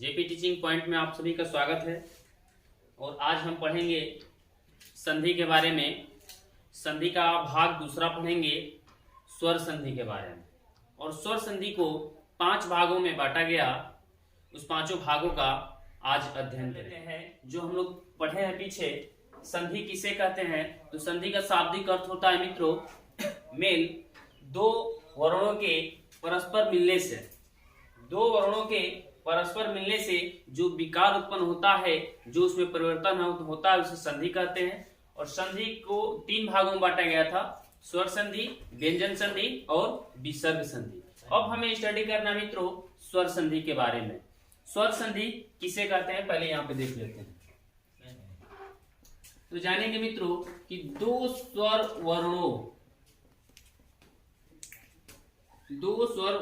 JP teaching point में आप सभी का स्वागत है। और आज हम पढ़ेंगे संधि के बारे में। संधि का भाग दूसरा पढ़ेंगे, स्वर संधि के बारे में। और स्वर संधि को 5 भागों में बांटा गया, उस 5 भागों का आज अध्ययन करते हैं। जो हम लोग पढ़े हैं पीछे, संधि किसे कहते हैं? तो संधि का शाब्दिक अर्थ होता है मित्रों, मेल। 2 वर्णों के परस्पर मिलने से, 2 वर्णों के परस्पर मिलने से जो विकार उत्पन्न होता है, जो उसमें परिवर्तन होता है, उसे संधि कहते हैं। और संधि को 3 भागों में बांटा गया था, स्वर संधि, व्यंजन संधि और विसर्ग संधि। अब हमें स्टडी करना मित्रों स्वर संधि के बारे में। स्वर संधि किसे कहते हैं, पहले यहाँ पे देख लेते हैं। तो जानेंगे मित्रों कि 2 स्वर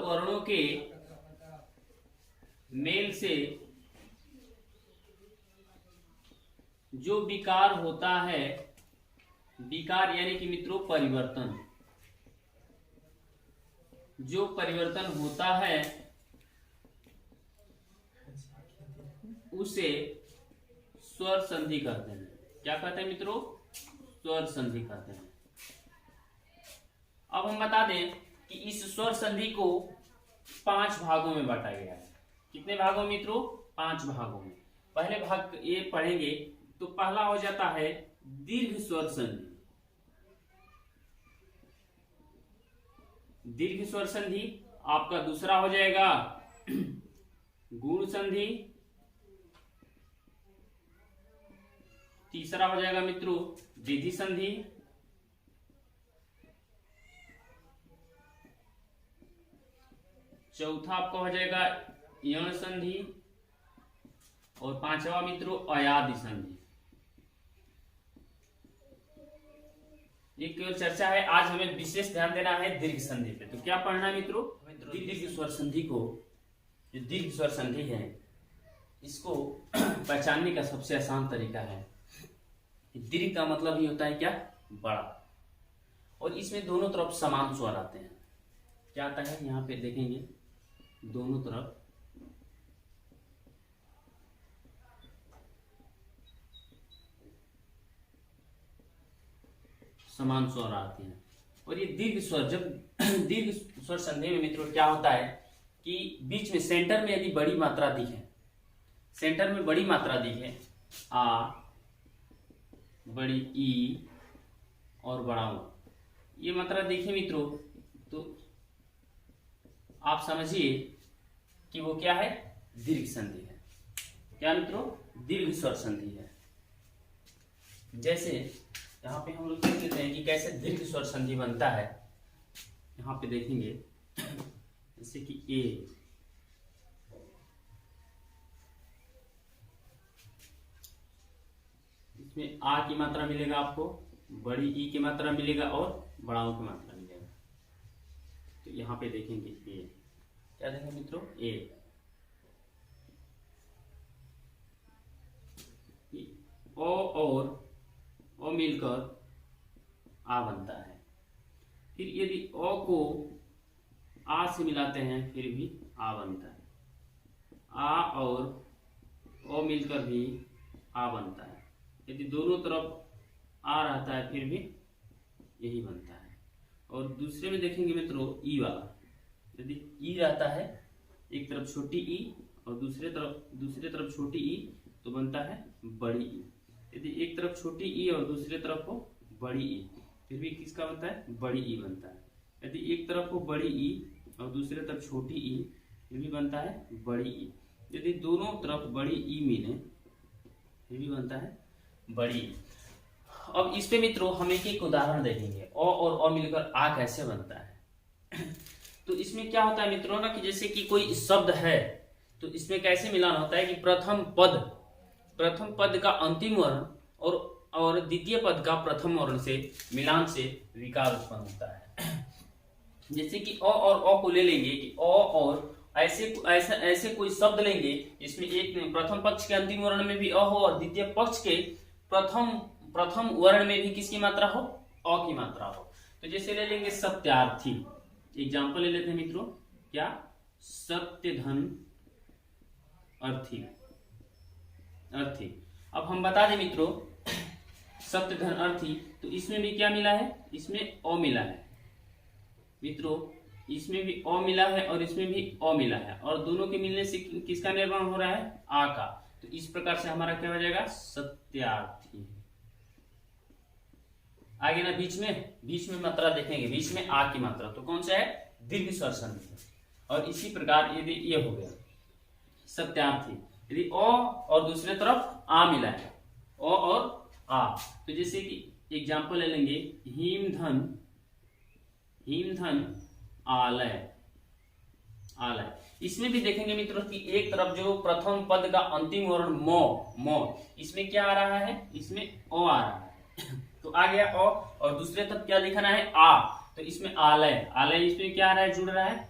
वर्णों के मेल से जो विकार होता है, विकार यानी कि मित्रों परिवर्तन, जो परिवर्तन होता है उसे स्वर संधि कहते हैं। क्या कहते हैं मित्रों? स्वर संधि कहते हैं। अब हम बता दें कि इस स्वर संधि को 5 भागों में बांटा गया है। कितने भागों मित्रों? 5 भागों में। पहले भाग ये पढ़ेंगे तो पहला हो जाता है दीर्घ स्वर संधि। दीर्घ स्वर संधि आपका दूसरा हो जाएगा गुण संधि। तीसरा हो जाएगा मित्रों विधि संधि। चौथा आपका हो जाएगा यण संधि। और 5वां मित्रों अयादि संधि। ये केवल चर्चा है, आज हमें विशेष ध्यान देना है दीर्घ संधि पे। तो क्या पढ़ना है मित्रों? दीर्घ स्वर संधि को, जो दीर्घ स्वर संधि है, इसको पहचानने का सबसे आसान तरीका है। दीर्घ का मतलब ही होता है क्या? बड़ा। और इसमें दोनों तरफ समान स्वर आते हैं। क्या आता है यहाँ पे देखेंगे, दोनों तरफ समान स्वर आते हैं। और ये दीर्घ स्वर, जब दीर्घ स्वर संधि में मित्रों क्या होता है कि बीच में सेंटर में यदि बड़ी मात्रा दिखे, सेंटर में बड़ी मात्रा दिखे, आ, बड़ी ई और बड़ा ऊ, ये मात्रा देखिए मित्रों, तो आप समझिए कि वो क्या है? दीर्घ संधि है। क्या मित्रों? दीर्घ स्वर संधि है। जैसे यहाँ पे हम लोग देख लेते हैं कि कैसे दीर्घ स्वर संधि बनता है। यहाँ पे देखेंगे जैसे कि ए, इसमें आ की मात्रा मिलेगा आपको, बड़ी ई की मात्रा मिलेगा और बड़ा ऊ की मात्रा मिलेगा। तो यहाँ पे देखेंगे ए, क्या देखेंगे मित्रों? ए। ओ और ओ मिलकर आ बनता है। फिर यदि ओ को आ से मिलाते हैं फिर भी आ बनता है। आ और ओ मिलकर भी आ बनता है। यदि दोनों तरफ आ रहता है फिर भी यही बनता है। और दूसरे में देखेंगे मित्रों ई वाला, यदि ई रहता है एक तरफ छोटी ई और दूसरे तरफ छोटी ई, तो बनता है बड़ी ई। यदि एक तरफ छोटी ई और दूसरे तरफ हो बड़ी ई, फिर भी किसका बनता है? बड़ी ई बनता है। यदि एक तरफ हो बड़ी ई और दूसरे तरफ छोटी ई, फिर भी बनता है बड़ी ई। यदि दोनों तरफ बड़ी ई मिले फिर भी बनता है बड़ी ई। अब इस पे मित्रों हम एक उदाहरण देखेंगे। ओ और ओ मिलकर आ कैसे बनता है। तो इसमें क्या होता है मित्रों ना, कि जैसे कि कोई शब्द है तो इसमें कैसे मिलान होता है कि प्रथम पद का अंतिम वर्ण और द्वितीय पद का प्रथम वर्ण से मिलान से विकार उत्पन्न होता है। जैसे कि अ और अ को ले लेंगे कि अ और ऐसे कोई शब्द लेंगे जिसमें एक प्रथम पक्ष के अंतिम वर्ण में भी अ हो और द्वितीय पक्ष के प्रथम वर्ण में भी किसकी मात्रा हो? अ की मात्रा हो। तो जैसे ले लेंगे सत्यार्थी, एग्जाम्पल ले लेते हैं मित्रों, क्या? सत्य धन अर्थी, अर्थी। अब हम बता दें मित्रों, सत्य धन अर्थी, तो इसमें भी क्या मिला है, इसमें अ मिला है मित्रों, इसमें भी अ मिला है और इसमें भी अ मिला है, और दोनों के मिलने से किसका निर्माण हो रहा है, आ का। तो इस प्रकार से हमारा क्या हो जाएगा, सत्यार्थी। आगे ना बीच में मात्रा देखेंगे, बीच में आ की मात्रा, तो कौन सा है, दीर्घ स्वर संधि। और इसी प्रकार यदि ये हो गया सत्यार्थी, यदि अ और दूसरे तरफ आ मिला है, अ और आ, तो जैसे कि एग्जाम्पल ले लेंगे, हिमधन आलय, आलय। इसमें भी देखेंगे मित्रों कि एक तरफ जो प्रथम पद का अंतिम वर्ण म, इसमें क्या आ रहा है, इसमें ओ आ रहा है तो आ गया ओ, और दूसरे तरफ क्या लिखना है, आ, तो इसमें आलय, आलय इसमें क्या आ रहा है, जुड़ रहा है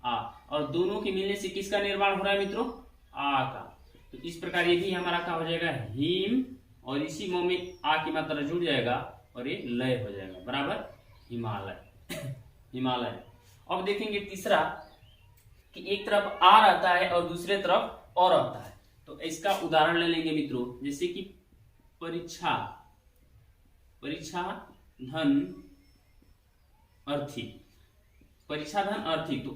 आ, और दोनों के मिलने से किसका निर्माण हो रहा है मित्रों, आ का। तो इस प्रकार ये भी हमारा क्या हो जाएगा, हिम, और इसी म में आ की मात्रा जुड़ जाएगा और ये लय हो जाएगा, बराबर हिमालय, हिमालय। अब देखेंगे तीसरा कि एक तरफ आ रहता है और दूसरे तरफ और रहता है, तो इसका उदाहरण ले लेंगे मित्रों, जैसे कि परीक्षा, परीक्षा धन अर्थी, परीक्षा धन अर्थी। तो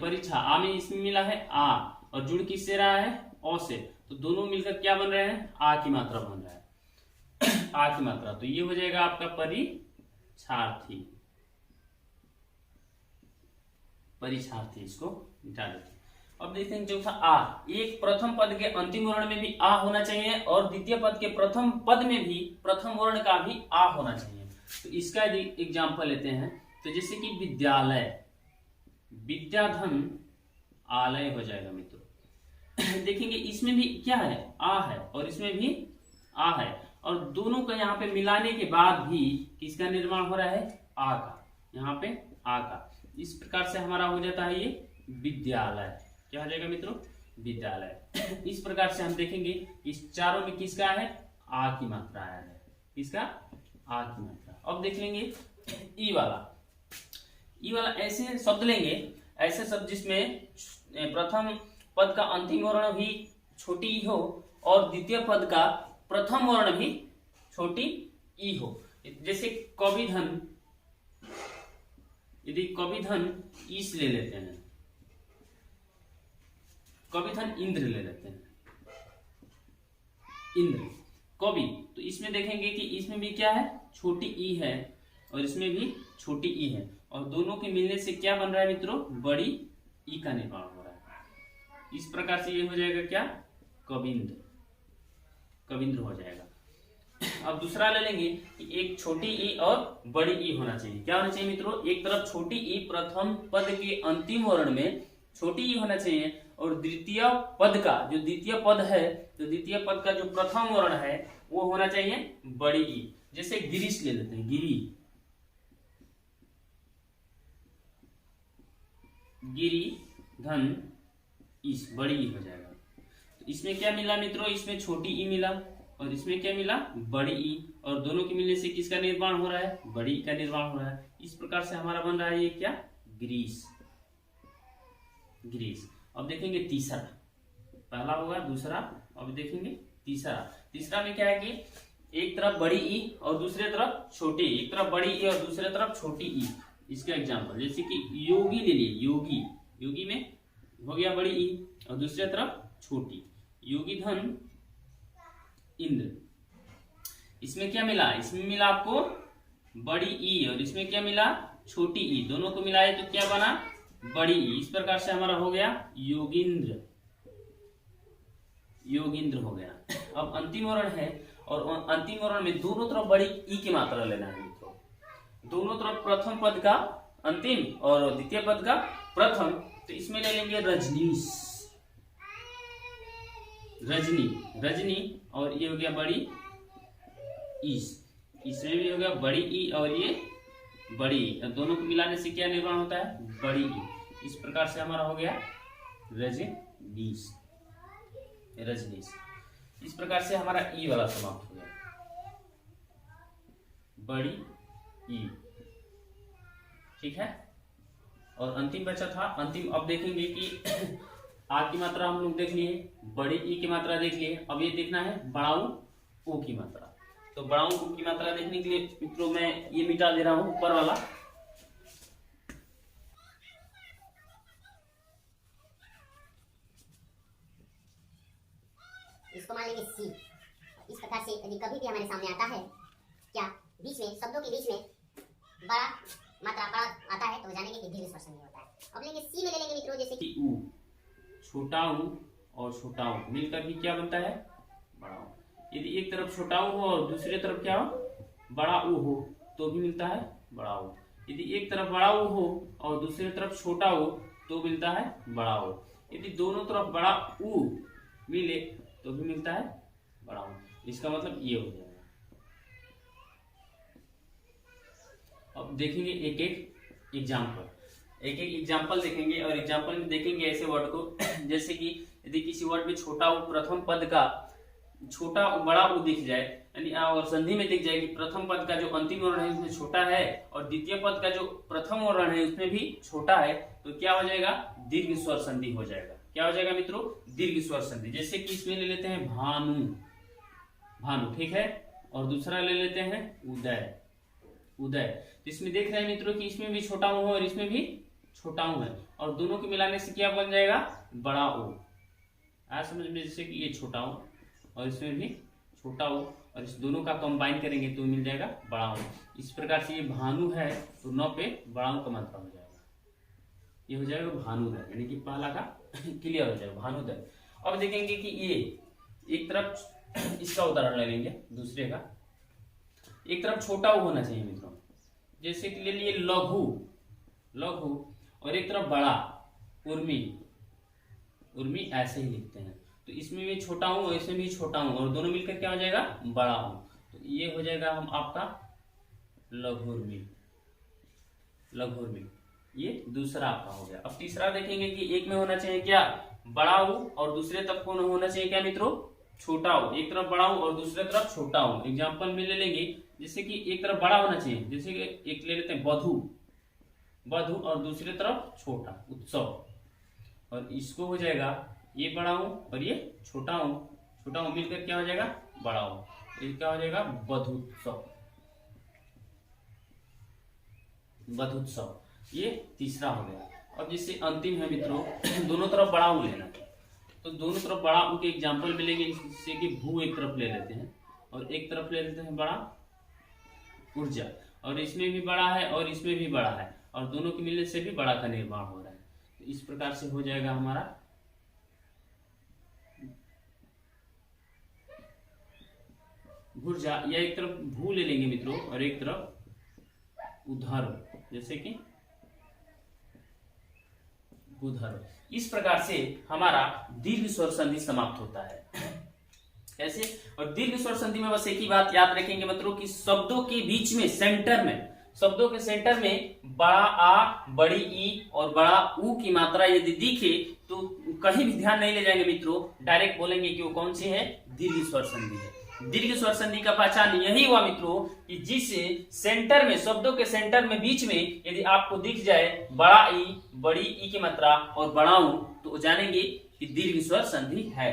परीक्षा आ में इसमें मिला है आ, और जुड़ किससे रहा है, ओ से, तो दोनों मिलकर क्या बन रहे हैं, आ की मात्रा बन रहा है आ की मात्रा। तो ये हो जाएगा आपका परीक्षार्थी, परीक्षार्थी, इसको मिटा देते हैं। अब देखते हैं चौथा आ, एक प्रथम पद के अंतिम वर्ण में भी आ होना चाहिए और द्वितीय पद के प्रथम पद में भी प्रथम वर्ण का भी आ होना चाहिए। तो इसका एग्जाम्पल लेते हैं, तो जैसे कि विद्यालय, विद्याधन आलय हो जाएगा मित्रों देखेंगे इसमें भी क्या है, आ है, और इसमें भी आ है, और दोनों को यहाँ पे मिलाने के बाद भी किसका निर्माण हो रहा है, आ का, यहाँ पे आ का। इस प्रकार से हमारा हो जाता है ये विद्यालय, क्या हो जाएगा मित्रों, विद्यालय। इस प्रकार से हम देखेंगे इस चारों में किसका है, आ की मात्रा आया है, किसका, आ की मात्रा। अब देख लेंगे ई वाला, ई वाला ऐसे शब्द लेंगे, ऐसे शब्द जिसमें प्रथम पद का अंतिम वर्ण भी छोटी ई हो और द्वितीय पद का प्रथम वर्ण भी छोटी ई हो। जैसे कविधन, यदि कविधन ईश ले लेते हैं, कविधन इंद्र ले लेते हैं, इंद्र कवि, तो इसमें देखेंगे कि इसमें भी क्या है, छोटी ई है और इसमें भी छोटी ई है, और दोनों के मिलने से क्या बन रहा है मित्रों, बड़ी ई का निर्माण हो रहा है। इस प्रकार से ये हो जाएगा क्या, कविंद्र, कविंद्र हो जाएगा। अब दूसरा ले लेंगे कि एक छोटी ई और बड़ी ई होना चाहिए। क्या होना चाहिए मित्रों, एक तरफ छोटी ई प्रथम पद के अंतिम वर्ण में छोटी ई होना चाहिए, और द्वितीय पद का जो द्वितीय पद है, तो द्वितीय पद का जो प्रथम वर्ण है वो होना चाहिए बड़ी ई। जैसे गिरीश ले लेते हैं, गिरी, गिरी धन ईश, बड़ी ई हो जाएगा। तो इसमें क्या मिला मित्रों, इसमें छोटी ई मिला और इसमें क्या मिला, बड़ी ई, और दोनों के मिलने से किसका निर्माण हो रहा है, बड़ी ई का निर्माण हो रहा है। इस प्रकार से हमारा बन रहा है ये क्या, ग्रीस, ग्रीस। अब देखेंगे तीसरा, पहला होगा दूसरा, अब देखेंगे तीसरा। तीसरा में क्या है कि एक तरफ बड़ी ई और दूसरे तरफ छोटी, एक तरफ बड़ी ई और दूसरे तरफ छोटी ई। इसका एग्जांपल जैसे कि योगी ले लिए, योगी, योगी में हो गया बड़ी ई और दूसरे तरफ छोटी, योगी धन इंद्र। इसमें क्या मिला, इसमें मिला आपको बड़ी ई और इसमें क्या मिला, छोटी ई, दोनों को मिलाए तो क्या बना, बड़ी ई। इस प्रकार से हमारा हो गया योगिंद्र, योगिंद्र हो गया। अब अंतिम वर्ण है और अंतिम वर्ण में दोनों तरफ बड़ी ई की मात्रा लेना है मित्रों, दोनों तरफ प्रथम पद का अंतिम और द्वितीय पद का प्रथम। तो इसमें ले लेंगे रजनीश, रजनी, रजनी, और ये हो गया बड़ी ईश, इसमें भी हो गया बड़ी ई और ये बड़ी ई, दोनों को मिलाने से क्या निर्माण होता है, बड़ी ई। इस प्रकार से हमारा हो गया रजनीश, रजनीश। इस प्रकार से हमारा ई वाला समाप्त हो गया, बड़ी ई, ठीक है। और अंतिम बचा था अंतिम। अब देखेंगे कि आ की मात्रा हम लोग देख लिए, बड़ी ई की मात्रा देख लिए, अब ये देखना है बड़ा ऊ की मात्रा। तो बड़ा ऊ की मात्रा देखने के लिए मित्रों मैं ये मिटा दे रहा हूं ऊपर वाला। इसको मान लेंगे सी। इस प्रकार से यदि कभी भी हमारे सामने आता है क्या बीच में शब्दों के बीच में बड़ा मात्रा बड़ा आता है तो जानेंगे कि दीर्घ स्वर संधि होता है। अब लेंगे सी में ले लेंगे मित्रों, जैसे कि ऊ, छोटा ऊ और छोटा ऊ मिलकर भी क्या बनता है, बड़ा ऊ। यदि एक तरफ छोटा ऊ हो और दूसरी तरफ क्या हो, बड़ा ऊ हो, तो भी मिलता है बड़ा ऊ। यदि एक तरफ बड़ा ऊ हो और दूसरी तरफ छोटा ऊ तो मिलता है बड़ा ऊ। यदि दोनों तरफ बड़ा ऊ मिले तो भी मिलता है बड़ा ऊ। इसका मतलब ये हो जाएगा। अब देखेंगे एक एक एग्जाम्पल देखेंगे और एग्जाम्पल में देखेंगे ऐसे वर्ड को जैसे कि यदि किसी वर्ड में छोटा ऊ प्रथम पद का छोटा बड़ा ऊ दिख जाए, यानी और संधि में दिख जाए कि प्रथम पद का जो अंतिम वर्ण है उसमें छोटा है और द्वितीय पद का जो प्रथम वर्ण है उसमें भी छोटा है, तो क्या हो जाएगा, दीर्घ स्वर संधि हो जाएगा। क्या हो जाएगा मित्रों, दीर्घ स्वर संधि। जैसे कि इसमें ले लेते हैं भानु, भानु ठीक है, और दूसरा ले लेते हैं उदय, उदय। तो इसमें देख रहे हैं मित्रों कि इसमें भी छोटा ऊ है और इसमें भी छोटा ऊ है और दोनों को मिलाने से क्या बन जाएगा, बड़ा ऊ। आ समझ में, जैसे कि ये छोटा ऊ और इसमें भी छोटा ऊ और इस दोनों का कंबाइन करेंगे तो मिल जाएगा बड़ा ऊ। इस प्रकार से ये भानु है तो 9 पे बड़ा ऊ का मात्रा हो जाएगा, ये हो जाएगा भानुदय, यानी कि पहला का क्लियर हो जाएगा भानुदय। अब देखेंगे कि ये एक तरफ इसका उदाहरण ले लेंगे, दूसरे का एक तरफ छोटा ऊ होना चाहिए मित्रों, जैसे कि ले लिए लघु, लघु और एक तरफ बड़ा उर्मी, उर्मी ऐसे ही लिखते हैं। तो इसमें भी छोटा हूं और इसमें भी छोटा हूं और दोनों मिलकर क्या हो जाएगा, बड़ा हूं। तो ये हो जाएगा हम आपका लघुर्मी, लघुर्मी। ये दूसरा आपका हो गया। अब तीसरा देखेंगे कि एक में होना चाहिए क्या, बड़ा ऊ और दूसरे तरफ कौन होना चाहिए क्या मित्रों, छोटा ऊ। एक तरफ बड़ा ऊ और दूसरे तरफ छोटा ऊ। एग्जाम्पल में ले लेंगे, जैसे कि एक तरफ बड़ा होना चाहिए, जैसे कि एक ले लेते हैं बधु, बधु और दूसरे तरफ छोटा उत्सव, और इसको हो जाएगा ये बड़ा ऊ और ये छोटा ऊ, छोटा ऊ मिलकर क्या हो जाएगा, बड़ा ऊ। ये क्या हो जाएगा, बधुत्सव, बधुत्सव। ये तीसरा हो गया। अब जिससे अंतिम है मित्रों, दोनों तरफ बड़ा ऊ लेना, तो दोनों तरफ बड़ा ऊ के एग्जाम्पल मिलेंगे, जैसे कि भू एक तरफ ले लेते हैं और एक तरफ ले लेते हैं बड़ा ऊर्जा, और इसमें भी बड़ा है और इसमें भी बड़ा है और दोनों के मिलने से भी बड़ा का निर्माण हो रहा है। तो इस प्रकार से हो जाएगा हमारा भुर्जा, या एक तरफ भू ले लेंगे मित्रों और एक तरफ उधर, जैसे कि उधर। इस प्रकार से हमारा दीर्घ स्वर संधि समाप्त होता है। कैसे, और दीर्घ स्वर संधि में बस एक ही बात याद रखेंगे मित्रों कि शब्दों के बीच में सेंटर में, शब्दों के सेंटर में बड़ा आ, बड़ी ई और बड़ा ऊ की मात्रा यदि दिखे तो कहीं भी ध्यान नहीं ले जाएंगे मित्रों, डायरेक्ट बोलेंगे कि वो कौन सी है, दीर्घ स्वर संधि है। दीर्घ स्वर संधि का पहचान यही हुआ मित्रों कि जिस सेंटर में, शब्दों के सेंटर में बीच में यदि आपको दिख जाए बड़ा ई, बड़ी ई की मात्रा और बड़ा ऊ, तो जानेंगे कि दीर्घ स्वर संधि है।